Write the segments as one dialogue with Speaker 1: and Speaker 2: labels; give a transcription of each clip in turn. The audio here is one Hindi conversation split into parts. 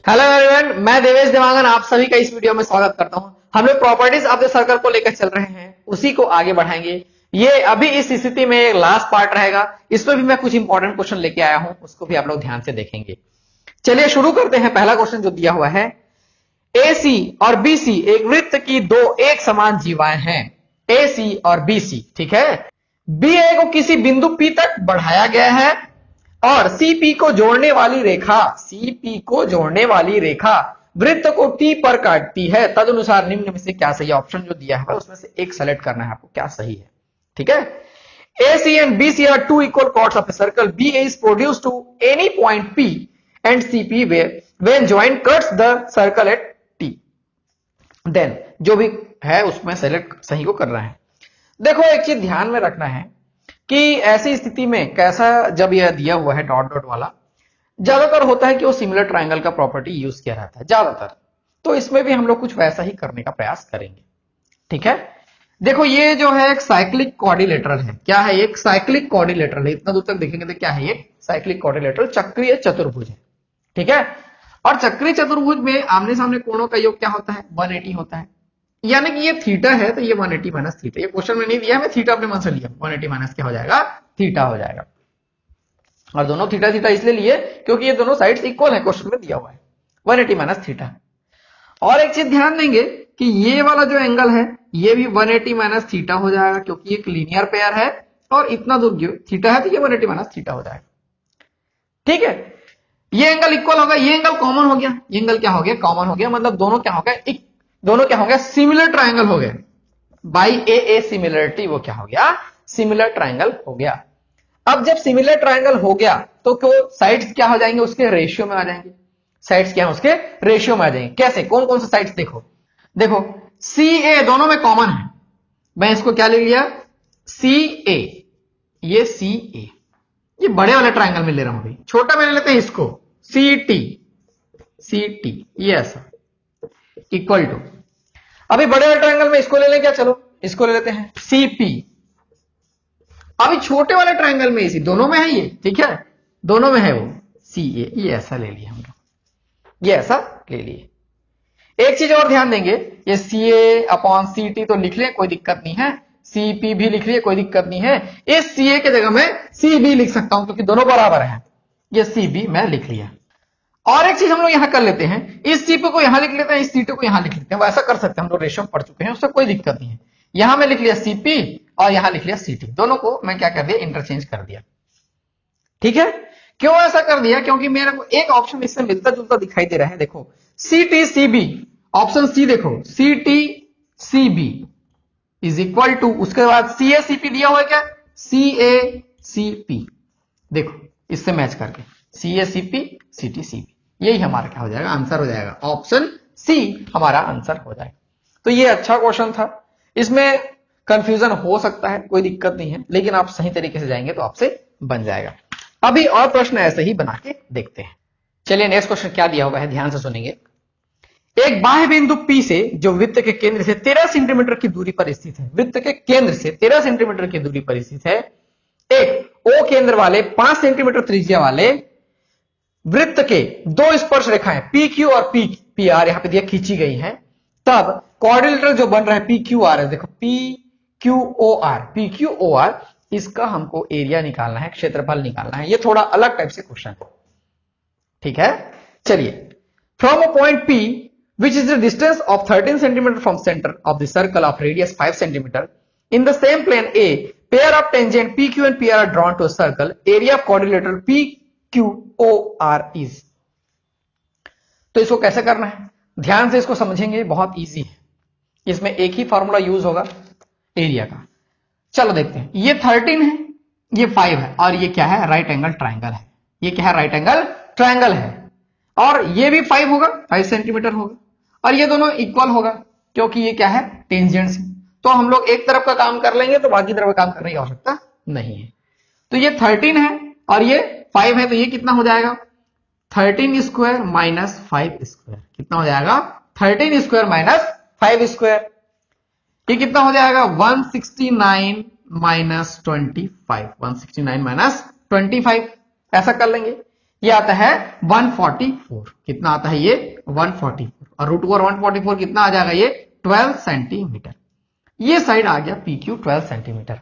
Speaker 1: हेलो एवरीवन, मैं देवेश देवांगन आप सभी का इस वीडियो में स्वागत करता हूं। हम लोग प्रॉपर्टीज ऑफ द सर्कल को लेकर चल रहे हैं, उसी को आगे बढ़ाएंगे। ये अभी इस स्थिति में एक लास्ट पार्ट रहेगा। इसमें भी मैं कुछ इंपॉर्टेंट क्वेश्चन लेके आया हूं, उसको भी आप लोग ध्यान से देखेंगे। चलिए शुरू करते हैं। पहला क्वेश्चन जो दिया हुआ है, AC और BC एक वृत्त की दो एक समान जीवाएं हैं, AC और BC, ठीक है। BA को किसी बिंदु P तक बढ़ाया गया है और CP को जोड़ने वाली रेखा वृत्त को T पर काटती है। तदनुसार निम्न में से क्या सही है? ऑप्शन जो दिया है उसमें से एक सेलेक्ट करना है आपको, क्या सही है, ठीक है। AC and BC are two equal chords of a circle. BA is produced to any point P and CP when joint cuts the circle at T. Then जो भी है उसमें सेलेक्ट सही को करना है। देखो एक चीज ध्यान में रखना है कि ऐसी स्थिति में कैसा, जब यह दिया हुआ है डॉट डॉट वाला, ज्यादातर होता है कि वो सिमिलर ट्रायंगल का प्रॉपर्टी यूज किया रहता है ज्यादातर। तो इसमें भी हम लोग कुछ वैसा ही करने का प्रयास करेंगे, ठीक है। देखो ये जो है एक साइक्लिक क्वाड्रिलेटरल है। क्या है? एक साइक्लिक क्वाड्रिलेटरल है। इतना दूर तक देखेंगे तो क्या है? ये साइक्लिक क्वाड्रिलेटरल चक्रीय चतुर्भुज है, ठीक है। और चक्रीय चतुर्भुज में आमने सामने कोणों का योग क्या होता है? 180 होता है। यानी कि ये थीटा है तो ये 180 माइनस थीटा। ये क्वेश्चन में नहीं दिया, मैं थीटा अपने मन से लिया। 180 माइनस क्या हो जाएगा? थीटा हो जाएगा। और दोनों थीटा थीटा इसलिए लिए क्योंकि ये दोनों साइड्स इक्वल है, क्वेश्चन में दिया हुआ है 180 माइनस थीटा। और एक चीज ध्यान देंगे कि ये वाला जो एंगल है ये भी 180 माइनस थीटा हो जाएगा, क्योंकि एक लीनियर पेयर है और इतना दूर थीटा है तो ये 180 माइनस थीटा हो जाएगा, ठीक है। ये एंगल इक्वल होगा, ये एंगल कॉमन हो गया। ये एंगल क्या हो गया? कॉमन हो गया। मतलब दोनों क्या हो गया? दोनों क्या हो गया? सिमिलर ट्रायंगल हो गए। बाई ए सिमिलरिटी वो क्या हो गया? सिमिलर ट्रायंगल हो गया। अब जब सिमिलर ट्रायंगल हो गया तो साइड्स क्या हो जाएंगे? उसके रेशियो में आ जाएंगे। साइड्स क्या है? उसके रेशियो में आ जाएंगे। कैसे? कौन कौन से साइड्स? देखो CA दोनों में कॉमन है। मैं इसको क्या ले लिया? CA, ये CA, ये बड़े वाले ट्रायंगल में ले रहा हूं। भाई छोटा में ले लेते हैं इसको, CT, ये ऐसा इक्वल टू। अभी बड़े वाले ट्रायंगल में इसको ले लें क्या? चलो इसको ले लेते हैं CP। अभी छोटे वाले ट्रायंगल में इसी दोनों में है ये, ठीक है, दोनों में है वो CA। ये ऐसा ले लिया हम लोग, ये ऐसा ले लिए। एक चीज और ध्यान देंगे, ये CA अपॉन CT तो लिख ले, कोई दिक्कत नहीं है। CP भी लिख लिए, कोई दिक्कत नहीं है। इस CA के जगह में CB लिख सकता हूं क्योंकि दोनों बराबर है। ये CB मैं लिख लिया। और एक चीज हम लोग यहां कर लेते हैं, इस CP को यहां लिख लेते हैं, इस CT को यहां लिख लेते हैं। वैसा कर सकते हैं, हम लोग रेशियो में पढ़ चुके हैं, उससे कोई दिक्कत नहीं है। यहां मैं लिख लिया CP और यहां लिख लिया CT, दोनों को मैं क्या कर दिया? इंटरचेंज कर दिया, ठीक है। क्यों ऐसा कर दिया? क्योंकि मेरे को एक ऑप्शन इससे मिलता जुलता दिखाई दे रहा है। देखो CT-CB, ऑप्शन सी देखो, CT-CB इज इक्वल टू, उसके बाद CA-CP दिया हुआ है क्या? CA-CP, देखो इससे मैच करके CA-CP, CT-CB, यही हमारा क्या हो जाएगा? आंसर हो जाएगा। ऑप्शन सी हमारा आंसर हो जाएगा। तो ये अच्छा क्वेश्चन था। इसमें कंफ्यूजन हो सकता है, कोई दिक्कत नहीं है, लेकिन आप सही तरीके से जाएंगे तो आपसे बन जाएगा। अभी और प्रश्न ऐसे ही बना के देखते हैं। चलिए नेक्स्ट क्वेश्चन क्या दिया हुआ है, ध्यान से सुनेंगे। एक बाह्य बिंदु P से जो वृत्त के केंद्र से 13 सेंटीमीटर की दूरी पर स्थित है, वृत्त के केंद्र से 13 सेंटीमीटर की दूरी पर स्थित है, एक O केंद्र वाले 5 सेंटीमीटर त्रिज्या वाले वृत्त के दो स्पर्श रेखाएं PQ और PR यहां पे दिया खींची गई हैं, तब क्वाड्रिलेटरल जो बन रहा है PQR है। देखो PQOR, इसका हमको एरिया निकालना है, क्षेत्रफल निकालना है। ये थोड़ा अलग टाइप से क्वेश्चन है, ठीक है। चलिए, from a point P which is the distance of 13 centimeter from center of the circle of radius 5 centimeter in the same plane A, pair of tangent PQ and PR are drawn to a circle. Area of quadrilateral PQOR is। तो इसको कैसे करना है? ध्यान से इसको समझेंगे, बहुत इजी है। इसमें एक ही फॉर्मूला यूज होगा एरिया का। चलो देखते हैं। ये 13 है, ये 5 है, और ये क्या है? राइट एंगल ट्रायंगल है। ये क्या है? राइट एंगल ट्रायंगल है। और ये भी 5 होगा, 5 सेंटीमीटर होगा, और ये दोनों इक्वल होगा क्योंकि ये क्या है? टेंजेंट है। तो हम लोग एक तरफ का काम कर लेंगे तो बाकी तरफ का काम करने की आवश्यकता नहीं है। तो ये 13 है और ये 5 है, तो ये कितना हो जाएगा? 13 स्क्वायर माइनस 5 स्क्वायर। कितना हो जाएगा? 13 स्क्वायर माइनस 5 स्क्वायर। ये कितना हो जाएगा? 169 माइनस 25, 169 माइनस 25, ऐसा कर लेंगे। ये आता है 144। कितना आता है ये 144, और रूट ओवर 144 कितना आ जाएगा ये 12 सेंटीमीटर। ये साइड आ गया PQ 12 सेंटीमीटर।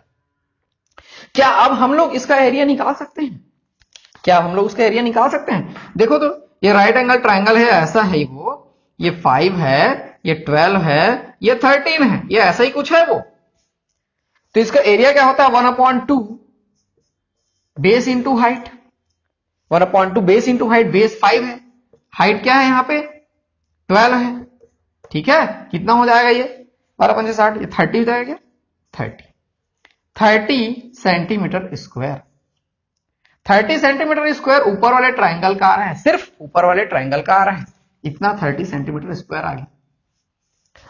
Speaker 1: क्या अब हम लोग इसका एरिया निकाल सकते हैं? क्या हम लोग उसका एरिया निकाल सकते हैं? देखो तो ये राइट एंगल ट्राइंगल है, ऐसा है वो, ये 5 है, ये 12 है, ये 13 है, ये ऐसा ही कुछ है वो। तो इसका एरिया क्या होता है 1/2 base into height. 1/2 base into height, base 5 है, हाइट क्या है यहां पे 12 है। ठीक है, कितना हो जाएगा ये 12×5 60, ये 30 हो जाएगा, 30 सेंटीमीटर स्क्वायर। 30 सेंटीमीटर स्क्वायर ऊपर वाले ट्राइंगल का आ रहा है, सिर्फ ऊपर वाले ट्राइंगल का आ रहा है, इतना 30 सेंटीमीटर स्क्वायर आ गया।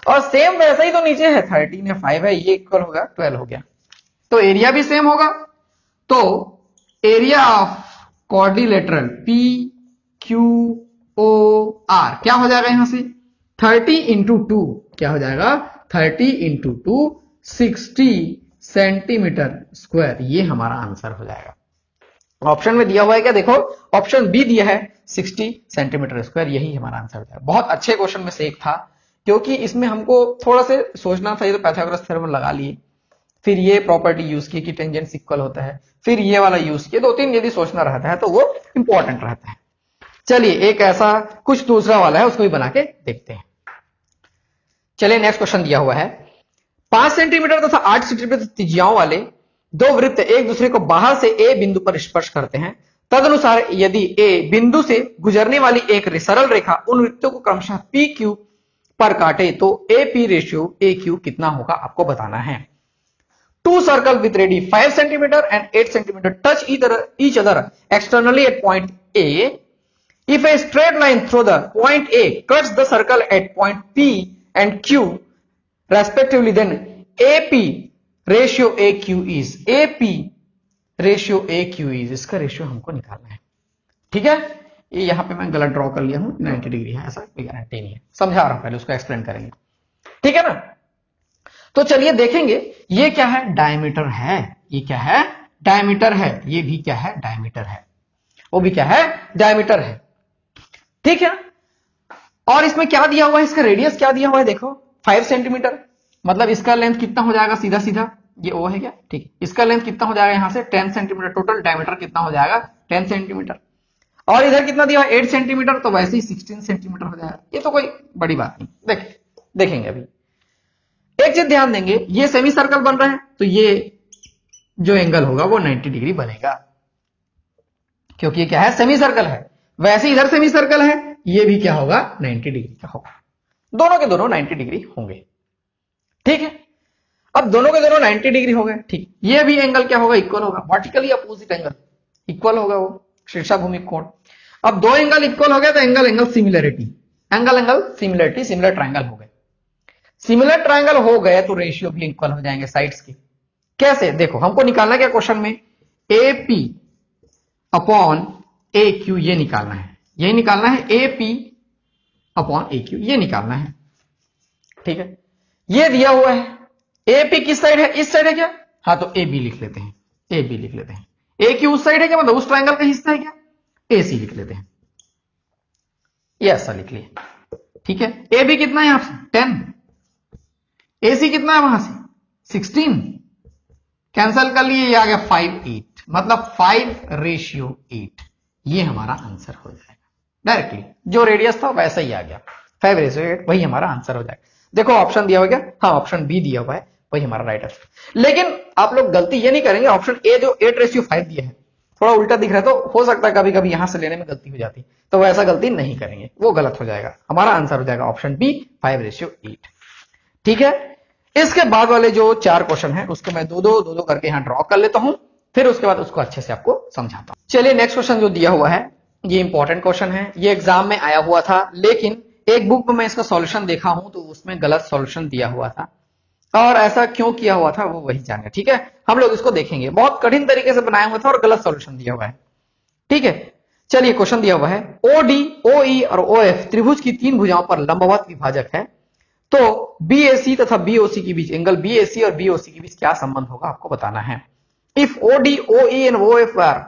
Speaker 1: और सेम वैसा ही तो नीचे है, 13 है 5 है, ये इक्वल होगा 12 हो गया, तो एरिया भी सेम होगा। तो एरिया ऑफ क्वाड्रिलेटरल PQOR क्या हो जाएगा यहां से 30 इंटू 2, क्या हो जाएगा 30 इंटू 2 60 सेंटीमीटर स्क्वायर। ये हमारा आंसर हो जाएगा। ऑप्शन में दिया हुआ है क्या, देखो ऑप्शन बी दिया है 60 सेंटीमीटर स्क्वायर, यही हमारा आंसर हो जाएगा। बहुत अच्छे क्वेश्चन में से एक था, क्योंकि इसमें हमको थोड़ा से सोचना था। ये तो पाइथागोरस थ्योरम लगा लिए, फिर ये प्रॉपर्टी यूज की कि टेंजेंट इक्वल होता है, फिर ये वाला यूज किया, 2-3 यदि सोचना रहता है तो वो इंपॉर्टेंट रहता है। चलिए एक ऐसा कुछ दूसरा वाला है, उसको भी बना के देखते हैं। चलिए नेक्स्ट क्वेश्चन दिया हुआ है 5 सेंटीमीटर तथा 8 सेंटीमीटर त्रिज्याओं वाले दो वृत्त एक दूसरे को बाहर से ए बिंदु पर स्पर्श करते हैं। तदनुसार यदि ए बिंदु से गुजरने वाली एक सरल रेखा उन वृत्तों को क्रमशः PQ पर काटे तो AP रेशियो AQ कितना होगा, आपको बताना है। Two circles with radius 5 centimeter and 8 centimeter touch each other externally at point A. If a straight line through the point A cuts the circle at point P and Q respectively, then AP ratio AQ is, AP ratio AQ is, इसका रेशियो हमको निकालना है। ठीक है, ये यहां पे मैं गलत ड्रॉ कर लिया हूं, 90 डिग्री है, ऐसा कोई गारंटी नहीं है, समझा रहा हूं, पहले उसको एक्सप्लेन करेंगे। ठीक है ना, तो चलिए देखेंगे ये क्या है, डायमीटर है। ये क्या है, डायमीटर है। ये भी क्या है, डायमीटर है। वो भी क्या है, डायमीटर है। ठीक है, और इसमें क्या दिया हुआ है, इसका रेडियस क्या दिया हुआ है, देखो 5 सेंटीमीटर, मतलब इसका लेंथ कितना हो जाएगा, सीधा सीधा ये ओ है क्या, ठीक है, इसका लेंथ कितना हो जाएगा यहां से 10 सेंटीमीटर, टोटल डायमीटर कितना हो जाएगा 10 सेंटीमीटर, और इधर कितना दिया हुआ 8 सेंटीमीटर, तो वैसे ही 16 सेंटीमीटर हो जाएगा। ये तो कोई बड़ी बात नहीं, देखेंगे अभी। एक चीज ध्यान देंगे, ये सेमी सर्कल बन रहा है, तो ये जो एंगल होगा वो 90 डिग्री बनेगा, क्योंकि ये क्या है, सेमी सर्कल है। वैसे इधर सेमी सर्कल है, ये भी क्या होगा 90 डिग्री का होगा, दोनों के दोनों 90 डिग्री होंगे। ठीक है, अब दोनों के दोनों 90 डिग्री हो गए। ठीक, ये भी एंगल क्या होगा, इक्वल होगा, वर्टिकली अपोजिट एंगल इक्वल होगा, वो शीर्षाभूमि कोण। अब दो एंगल इक्वल हो गया तो angle similarity, angle similarity, similar triangle हो गए। सिमिलर ट्राइंगल हो गए तो रेशियो भी इक्वल हो जाएंगे साइड्स के। कैसे, देखो हमको निकालना क्या क्वेश्चन में, AP अपॉन AQ, ये निकालना है, यही निकालना है, AP अपॉन AQ ये निकालना है। ठीक है, ये दिया हुआ है, AP किस साइड है, इस साइड है क्या, हाँ तो AB लिख लेते हैं, AB लिख लेते हैं। AQ उस साइड है क्या, मतलब उस ट्राइंगल का हिस्सा है क्या, AC लिख लेते हैं, ये ऐसा लिख लिए। ठीक है, AB कितना है यहां से 10, AC कितना है वहां से 16, कैंसल कर लिए, ये आ गया 5:8, मतलब 5:8, ये हमारा आंसर हो जाएगा डायरेक्टली। जो रेडियस था वैसा ही आ गया, 5:8, वही हमारा आंसर हो जाएगा। देखो ऑप्शन दिया हुआ क्या, हाँ ऑप्शन बी दिया हुआ है, वही हमारा राइट आंसर। लेकिन आप लोग गलती ये नहीं करेंगे, ऑप्शन ए जो 8:5 दिया है थोड़ा उल्टा दिख रहा है, तो हो सकता है कभी कभी यहां से लेने में गलती हो जाती, तो वैसा गलती नहीं करेंगे, वो गलत हो जाएगा। हमारा आंसर हो जाएगा ऑप्शन बी 5:8। ठीक है, इसके बाद वाले जो 4 क्वेश्चन है उसको मैं दो करके यहां ड्रॉ कर लेता हूं, फिर उसके बाद उसको अच्छे से आपको समझाता हूं। चलिए नेक्स्ट क्वेश्चन जो दिया हुआ है, ये इंपॉर्टेंट क्वेश्चन है, ये एग्जाम में आया हुआ था, लेकिन एक बुक में मैं इसका सॉल्यूशन देखा हूं तो उसमें गलत सॉल्यूशन दिया हुआ था, और ऐसा क्यों किया हुआ था वो वही जाने। ठीक है, हम लोग इसको देखेंगे, बहुत कठिन तरीके से बनाया हुआ था और गलत सॉल्यूशन दिया हुआ है। ठीक है, चलिए क्वेश्चन दिया हुआ है, OD, OE और OF त्रिभुज की 3 भुजाओं पर लंबवत विभाजक है, तो BAC तथा BOC के बीच, एंगल BAC और BOC के बीच क्या संबंध होगा, आपको बताना है। If OD, OE and OF are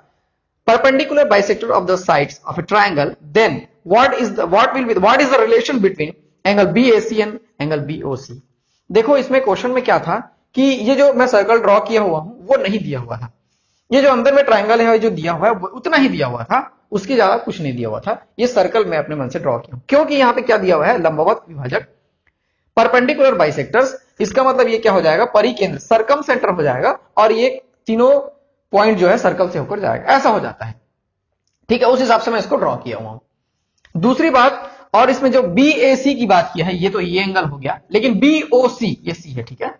Speaker 1: perpendicular bisector of the sides of a triangle, then what is the relation between angle BAC and angle BOC? देखो इसमें क्वेश्चन में क्या था कि ये जो मैं सर्कल ड्रॉ किया हुआ हूं वो नहीं दिया हुआ था, ये जो अंदर में ट्राइंगल है जो दिया हुआ है उतना ही दिया हुआ था, उसके ज्यादा कुछ नहीं दिया हुआ था। ये सर्कल मैं अपने मन से ड्रॉ किया हूं क्योंकि यहाँ पे क्या दिया हुआ है, लंबवत विभाजक, परपेंडिकुलर बाइसेक्टर्स। इसका मतलब ये क्या हो जाएगा, परिकेंद्र, सर्कम सेंटर हो जाएगा और ये तीनों पॉइंट जो है सर्कल से होकर जाएगा, ऐसा हो जाता है। ठीक है, उस हिसाब से मैं इसको ड्रॉ किया हुआ हूं। दूसरी बात, और इसमें जो BAC की बात की है, ये तो ये एंगल हो गया, लेकिन BOC, ये C है, ठीक है,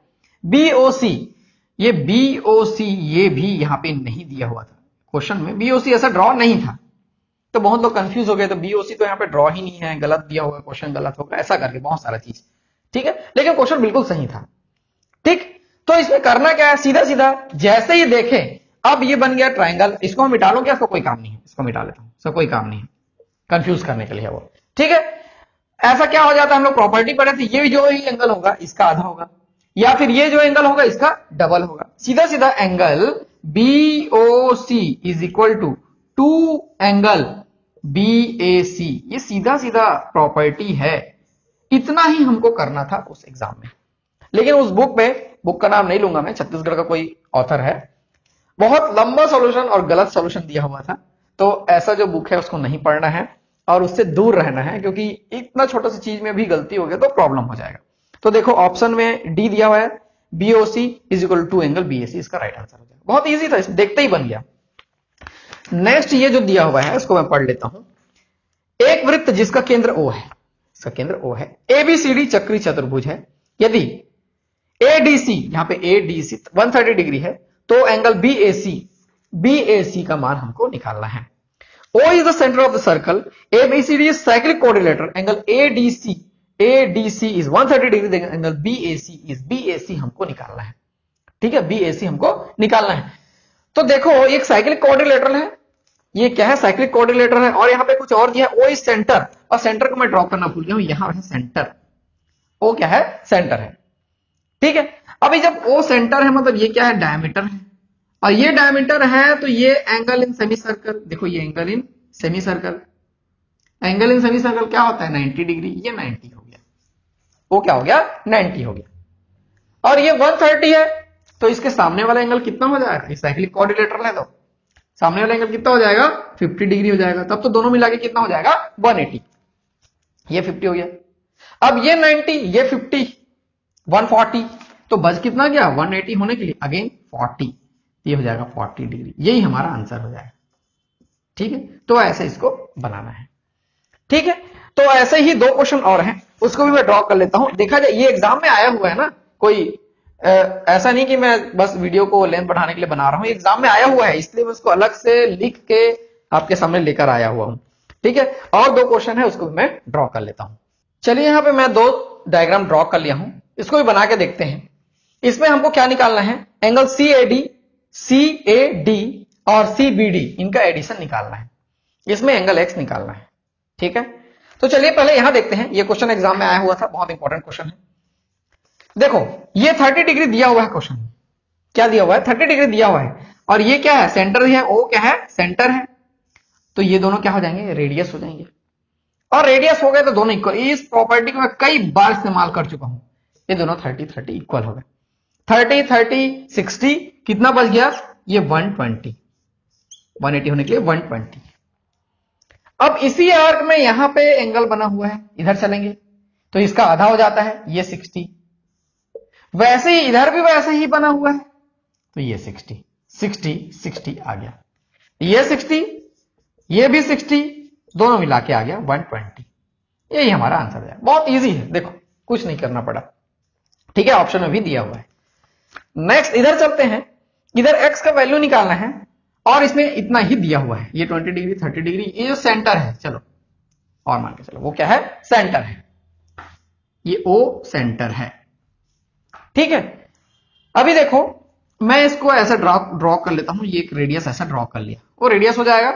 Speaker 1: BOC, ये BOC ये भी यहां पे नहीं दिया हुआ था क्वेश्चन में, BOC ऐसा ड्रॉ नहीं था, तो बहुत लोग कंफ्यूज हो गए, तो BOC तो यहाँ पे ड्रॉ ही नहीं है, गलत दिया हुआ, क्वेश्चन गलत होगा, ऐसा करके बहुत सारा चीज। ठीक है, लेकिन क्वेश्चन बिल्कुल सही था। ठीक, तो इसमें करना क्या है, सीधा सीधा जैसे ही देखें, अब ये बन गया ट्राइंगल, इसको हम मिटा लो क्या, इसको कोई काम नहीं है, इसको मिटा लेता हूं, इसको कोई काम नहीं है, कंफ्यूज करने के लिए है वो। ठीक है, ऐसा क्या हो जाता है, हम लोग प्रॉपर्टी पढ़े थे, ये जो ही एंगल होगा इसका आधा होगा, या फिर ये जो एंगल होगा इसका डबल होगा। सीधा सीधा angle BOC is equal to 2 angle BAC, ये सीधा सीधा प्रॉपर्टी है। इतना ही हमको करना था उस एग्जाम में, लेकिन उस बुक में, बुक का नाम नहीं लूंगा मैं, छत्तीसगढ़ का कोई ऑथर है, बहुत लंबा सॉल्यूशन और गलत सॉल्यूशन दिया हुआ था, तो ऐसा जो बुक है उसको नहीं पढ़ना है और उससे दूर रहना है, क्योंकि इतना छोटा सी चीज में भी गलती हो गया तो प्रॉब्लम हो जाएगा। तो देखो ऑप्शन में डी दिया हुआ है, BOC is equal to angle BAC, इसका राइट आंसर हो जाएगा। बहुत इजी था, देखते ही बन गया। नेक्स्ट ये जो दिया हुआ है इसको मैं पढ़ लेता हूं। एक वृत्त जिसका केंद्र O है, इसका केंद्र O है, ABCD चक्री चतुर्भुज है, यदि ADC, यहां पे ADC 130 डिग्री है, तो एंगल BAC का मान हमको निकालना है। O is the center of the circle, ABCD is cyclic quadrilateral, angle ADC is 130 degree, angle BAC हमको निकालना है। ठीक है, BAC हमको निकालना है। तो देखो एक साइक्लिक क्वाड्रिलेटरल है, ये क्या है, साइक्लिक क्वाड्रिलेटरल है, और यहां पे कुछ और दिया है, O इज सेंटर, और सेंटर को मैं ड्रॉ करना भूल गया हूं, यहां है सेंटर, O क्या है, सेंटर है। ठीक है, अभी जब O सेंटर है मतलब ये क्या है, डायमीटर है, और ये डायमीटर है तो ये एंगल इन सेमी सर्कल, देखो ये angle in semi circle, angle in semi circle क्या होता है, 90 डिग्री, ये 90 हो गया, वो क्या हो गया, 90 हो गया, और ये 130 है, तो इसके सामने वाला एंगल कितना हो जाएगा, ये साइक्लिक क्वाड्रिलेटरल है तो सामने वाला एंगल कितना हो जाएगा, 50 डिग्री हो जाएगा, तब तो दोनों मिला के कितना हो जाएगा, 180, ये 50 हो गया। अब ये 90, ये 50, 140, तो बच कितना गया, 180 होने के लिए अगेन 40, ये हो जाएगा 40 डिग्री, यही हमारा आंसर हो जाएगा। ठीक है, तो ऐसे इसको बनाना है। ठीक है, तो ऐसे ही 2 क्वेश्चन और हैं, उसको भी मैं ड्रॉ कर लेता हूं। देखा जाए ये एग्जाम में आया हुआ है ना, कोई ऐसा नहीं कि मैं बस वीडियो को लेंथ बढ़ाने के लिए बना रहा हूं, एग्जाम में आया हुआ है, इसलिए मैं उसको अलग से लिख के आपके सामने लेकर आया हुआ हूं। ठीक है, और 2 क्वेश्चन है, उसको मैं ड्रॉ कर लेता हूं। चलिए यहां पे मैं 2 डायग्राम ड्रॉ कर लिया हूं, इसको भी बना के देखते हैं। इसमें हमको क्या निकालना है, एंगल CAD और CBD, इनका एडिशन निकालना है, इसमें एंगल X निकालना है। ठीक है, तो चलिए पहले यहां देखते हैं, ये क्वेश्चन एग्जाम में आया हुआ था, बहुत इंपॉर्टेंट क्वेश्चन है। देखो ये 30 डिग्री दिया हुआ है, क्वेश्चन क्या दिया हुआ है, 30 डिग्री दिया हुआ है, और ये क्या है, सेंटर है, O क्या है, सेंटर है, तो ये दोनों क्या हो जाएंगे, रेडियस हो जाएंगे, और रेडियस हो गए तो दोनों इक्वल। इस प्रॉपर्टी को मैं कई बार इस्तेमाल कर चुका हूं, ये दोनों 30 इक्वल हो गए, 30 60 कितना बच गया, ये 120, 180 होने के लिए 120। अब इसी आर्क में यहां पे एंगल बना हुआ है, इधर चलेंगे तो इसका आधा हो जाता है, ये 60, वैसे ही इधर भी वैसे ही बना हुआ है, तो ये 60 आ गया, ये 60, ये भी 60, दोनों मिला के आ गया 120। यही हमारा आंसर है, बहुत इजी है, देखो कुछ नहीं करना पड़ा। ठीक है, ऑप्शन में भी दिया हुआ है। नेक्स्ट इधर चलते हैं, इधर x का वैल्यू निकालना है, और इसमें इतना ही दिया हुआ है, ये 20 डिग्री 30 डिग्री, ये जो सेंटर है, चलो और मान के चलो वो क्या है, सेंटर है, ये O सेंटर है। ठीक है, अभी देखो मैं इसको ऐसा ड्रॉ कर लेता हूं, ये एक रेडियस ऐसा ड्रॉ कर लिया, वो रेडियस हो जाएगा।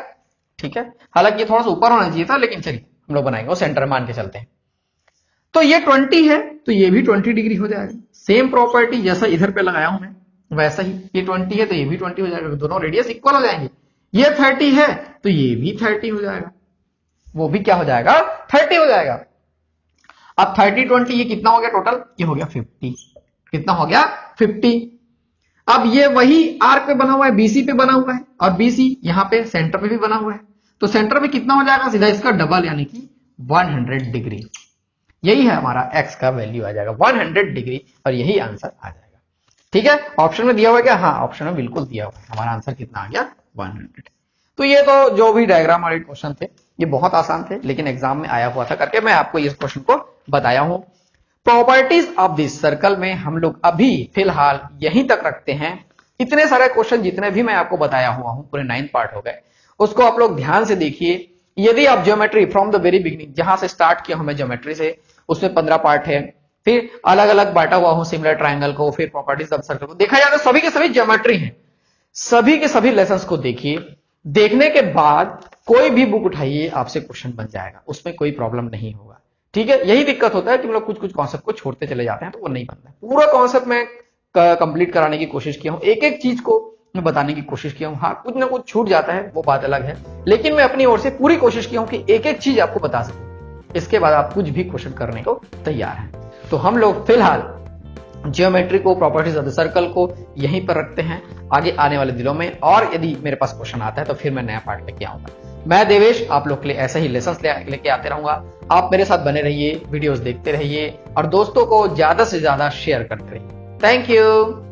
Speaker 1: ठीक है, हालांकि ये थोड़ा सा ऊपर होना चाहिए था, लेकिन चलिए हम लोग बनाएंगे, वो सेंटर मान के चलते हैं। तो ये 20 है, तो ये भी 20 डिग्री हो जाएगा, सेम प्रॉपर्टी जैसा इधर पे लगाया हूं मैं, वैसा ही ये 20 है तो ये भी 20 हो जाएगा, दोनों रेडियस इक्वल हो जाएंगे, ये 30 है तो ये भी 30 हो जाएगा, वो भी क्या हो जाएगा 30 हो जाएगा। अब 30 20 ये कितना हो गया टोटल, ये हो गया 50। कितना हो गया 50। अब ये वही आर्क पे बना हुआ है, बीसी पे बना हुआ है, और बीसी यहां पे सेंटर पे भी बना हुआ है, तो सेंटर पे कितना हो जाएगा सीधा इसका डबल यानी कि 100 डिग्री। यही है हमारा एक्स का वैल्यू आ जाएगा 100 डिग्री, और यही आंसर आ जाएगा। ठीक है, ऑप्शन में दिया हुआ है क्या, हाँ ऑप्शन में बिल्कुल दिया हुआ है। हमारा आंसर कितना आ गया 100। तो ये तो जो भी डायग्राम वाले क्वेश्चन थे ये बहुत आसान थे, लेकिन एग्जाम में आया हुआ था करके मैं आपको इस क्वेश्चन को बताया हूं। प्रॉपर्टीज ऑफ दिस सर्कल में हम लोग अभी फिलहाल यहीं तक रखते हैं। इतने सारे क्वेश्चन जितने भी मैं आपको बताया हुआ हूं, पूरे 9 पार्ट हो गए, उसको आप लोग ध्यान से देखिए। यदि आप geometry from the very beginning जहां से स्टार्ट किया हूं मैं ज्योमेट्री से, उसमें 15 पार्ट है, फिर अलग अलग बांटा हुआ हूं सिमिलर ट्राइंगल को, फिर प्रॉपर्टीज ऑफ सर्कल को, देखा जाए तो सभी के सभी ज्योमेट्री हैं। सभी के सभी लेसन्स को देखिए, देखने के बाद कोई भी बुक उठाइए आपसे क्वेश्चन बन जाएगा, उसमें कोई प्रॉब्लम नहीं होगा। ठीक है, यही दिक्कत होता है कि हम लोग कुछ कुछ कॉन्सेप्ट को छोड़ते चले जाते हैं तो वो नहीं बनता है। पूरा कॉन्सेप्ट में कंप्लीट कराने की कोशिश किया हूं, एक एक चीज को मैं बताने की कोशिश किया हूं। हाँ कुछ ना कुछ छूट जाता है वो बात अलग है, लेकिन मैं अपनी ओर से पूरी कोशिश किया हूं कि एक एक चीज आपको बता सकूं, इसके बाद आप कुछ भी क्वेश्चन करने को तैयार हैं। तो हम लोग फिलहाल ज्योमेट्री को, प्रॉपर्टीज ऑफ द सर्कल को यहीं पर रखते हैं। आगे आने वाले दिनों में और यदि मेरे पास क्वेश्चन आता है तो फिर मैं नया पार्ट लेके आऊंगा। मैं देवेश आप लोग के लिए ऐसे ही लेसन्स लेके आते रहूंगा। आप मेरे साथ बने रहिए, वीडियोस देखते रहिए और दोस्तों को ज्यादा से ज्यादा शेयर करते रहिए। Thank you.